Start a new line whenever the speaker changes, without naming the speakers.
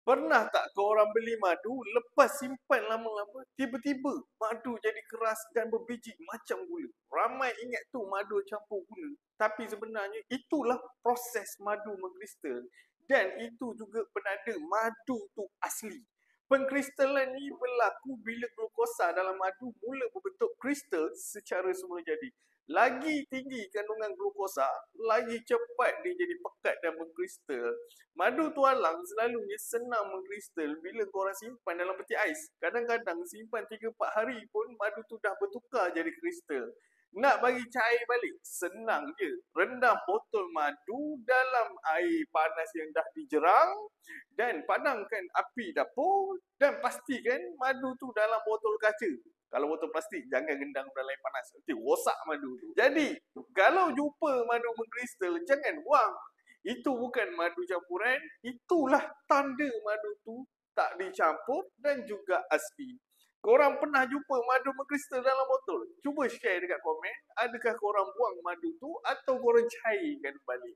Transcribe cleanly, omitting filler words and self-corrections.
Pernah tak kau orang beli madu, lepas simpan lama-lama, tiba-tiba madu jadi keras dan berbiji macam gula. Ramai ingat tu madu campur gula. Tapi sebenarnya itulah proses madu mengkristal. Dan itu juga penanda madu tu asli. Pengkristalan ni berlaku bila glukosa dalam madu mula berbentuk kristal secara semula jadi. Lagi tinggi kandungan glukosa, lagi cepat dia jadi pekat dan mengkristal. Madu tualang selalunya senang mengkristal bila korang simpan dalam peti ais. Kadang-kadang simpan 3-4 hari pun madu tu dah bertukar jadi kristal. Nak bagi cair balik, senang je. Rendam botol madu dalam air panas yang dah dijerang dan padamkan api dapur dan pastikan madu tu dalam botol kaca. Kalau botol plastik, jangan gendang dalam air panas. Nanti rosak madu tu. Jadi, kalau jumpa madu mengkristal, jangan buang. Itu bukan madu campuran, itulah tanda madu tu tak dicampur dan juga asli. Korang pernah jumpa madu mengkristal dalam botol? Cuba share dekat komen, adakah korang buang madu tu atau korang cairkan balik?